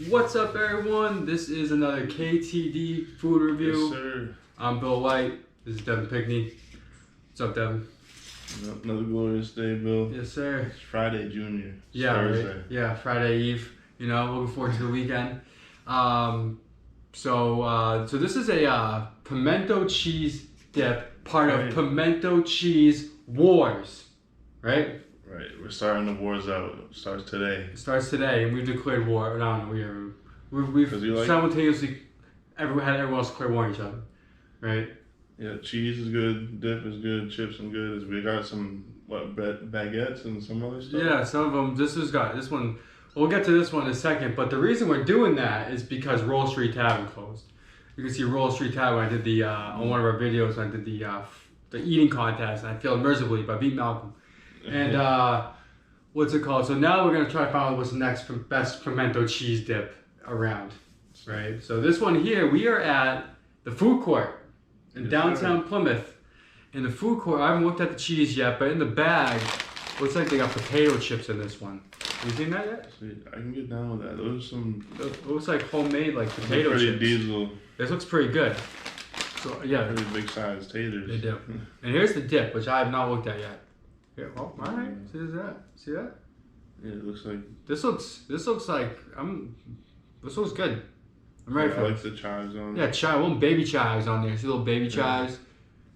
What's up, everyone? This is another KTD food review. Yes, sir. I'm Bill White. This is Devin Pickney. What's up, Devin? Another glorious day, Bill. Yes, sir. It's Friday, Junior. It's yeah, Thursday. right? Yeah, Friday Eve. You know, looking forward to the weekend. So this is a Pimento Cheese Dip, part of Pimento Cheese Wars, right? Right. We're starting the wars out. It starts today. It starts today, and we've declared war. No, we've simultaneously had everyone else declare war on each other, right? Yeah, cheese is good, dip is good, chips and good. We got some baguettes and some other stuff. Yeah, some of them. This one. We'll get to this one in a second, but the reason we're doing that is because Roll Street Tavern closed. You can see Roll Street Tavern. I did the on one of our videos. I did the eating contest, and I failed miserably, but I beat Malcolm. And what's it called? So now we're gonna try to find out what's the next best pimento cheese dip around, right? So this one here, we are at the food court in downtown Plymouth. In the food court, I haven't looked at the cheese yet, but in the bag, looks like they got potato chips in this one. Have you seen that yet? I can get down with that. Those are some. It looks like homemade, like potato pretty chips. Diesel. This looks pretty good. So yeah, pretty big size taters. They do. And here's the dip, which I have not looked at yet. Here, oh, all right. See that? See that? Yeah, it looks like. This looks like This looks good. I'm ready for I it. like the chives on. Yeah, little baby chives on there. See little baby chives,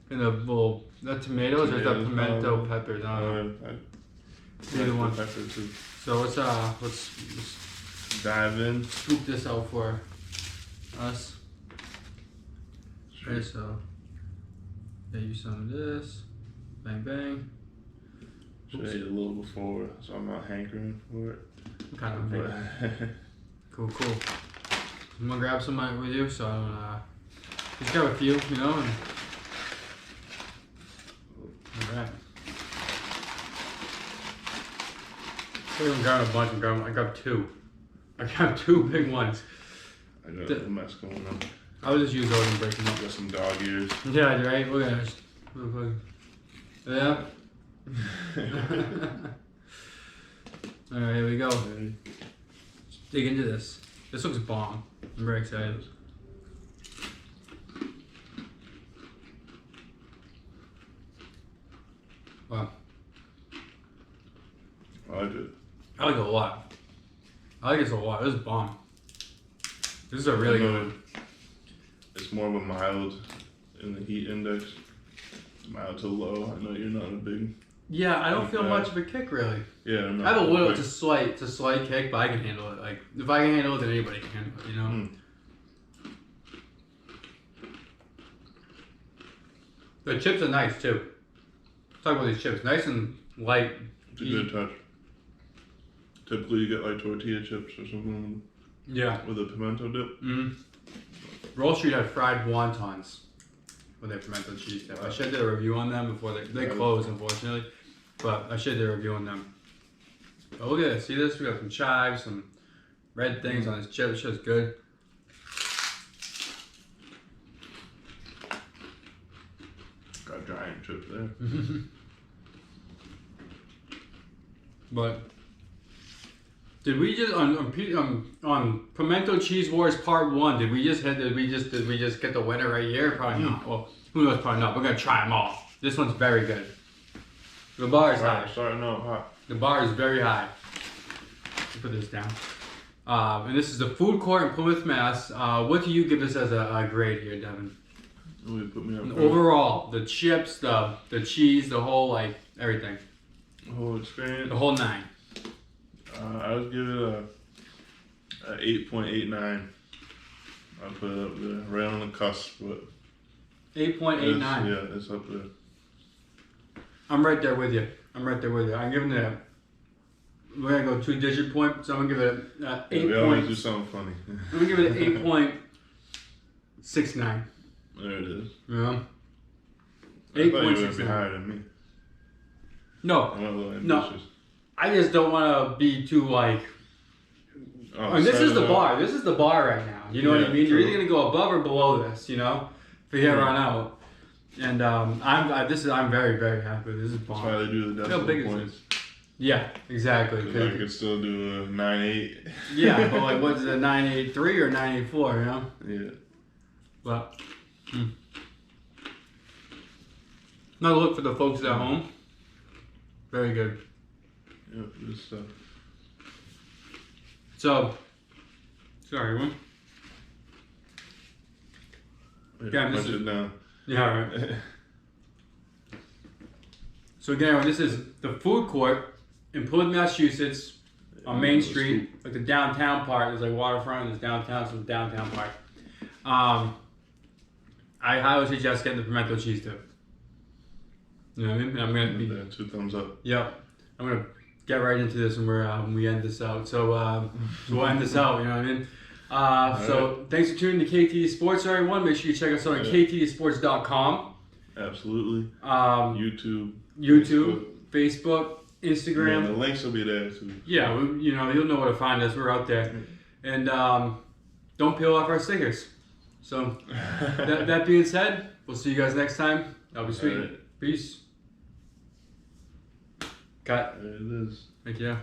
and the little tomatoes or the pimento peppers. I don't know. Either one. Pepper too. So let's dive in. scoop this out for us. Sure. Okay, so get you some of this. Bang bang. Should I eat a little before, so I'm not hankering for it. I'm kind of big. Cool. I'm gonna grab some with you, so I don't just grab a few, you know. And, all right. I didn't grab a bunch. I grabbed two. I grabbed two big ones. I got a mess going on. I'll just use those and break them up. Got some dog ears. Yeah, right. Look at this. Yeah. All right, here we go. Let's dig into this. This looks bomb. I'm very excited. Wow. I like it. I like it a lot. I like this a lot. This is bomb. This is a really good one. It's more of a mild in the heat index. Mild to low. I know you're not a big. Yeah, I don't feel much of a kick really. Yeah, I'm not. I have a little, it's a slight kick, but I can handle it. Like if I can handle it, then anybody can handle it. You know. The chips are nice too. Let's talk about these chips. Nice and light. It's a good touch. Typically, you get like tortilla chips or something. Yeah. With a pimento dip. Roll Street had fried wontons with their pimento cheese dip. I should have did a review on them before they closed, unfortunately. But I should have did a review on them. But look at this. See this? We got some chives, some red things on this chip. This shit's good. Got giant chips there. But did we just on Pimento Cheese Wars Part 1? Did we just get the winner right here? Probably not. Well, who knows? Probably not. We're gonna try them all. This one's very good. The bar is high. Starting out hot. The bar is very high. Put this down. And this is the food court in Plymouth, Mass. What do you give this as a grade here, Devin? Put me up Overall, the chips, the cheese, the whole everything. The whole experience. The whole 9. I would give it a 8.89. I'll put it up there, right on the cusp, but 8.89. Yeah, it's up there. I'm right there with you. I'm giving it we're gonna go 2-digit point, so I'm gonna give it 8. We always do something funny. I'm gonna give it an 8.69. There it is. Yeah. 8.69. I thought you were gonna be higher than me. No. I'm a little ambitious. No. I just don't want to be too this is the bar. This is the bar right now. You know what I mean? True. You're either gonna go above or below this. You know, for here on out. And I'm very, very happy with this. This is bomb. That's why they do the decimal points. Yeah, exactly. 'Cause I could still do a 9.8. Yeah, but like, what's it, a 983 or 984? You know. Yeah. But. Another look for the folks at home. Very good. Yep, good stuff. So, sorry, one. Yeah, punch it down. Yeah, right. So again, this is the food court in Plymouth, Massachusetts, on Main Street, like the downtown part. There's like waterfront, there's downtown, so the downtown part. I highly suggest getting the Pimento Cheese Dip. You know what I mean? I'm gonna be 2 thumbs up. Yep. I'm gonna get right into this when we end this out. So we'll end this out. You know what I mean? So thanks for tuning to KTD Sports, everyone. Make sure you check us out on ktdsports.com. Absolutely. YouTube, Facebook, Instagram. Yeah, the links will be there too. Yeah, you'll know where to find us. We're out there. And don't peel off our stickers. So that being said, we'll see you guys next time. That'll be sweet. Peace. Cut. There it is. Thank you.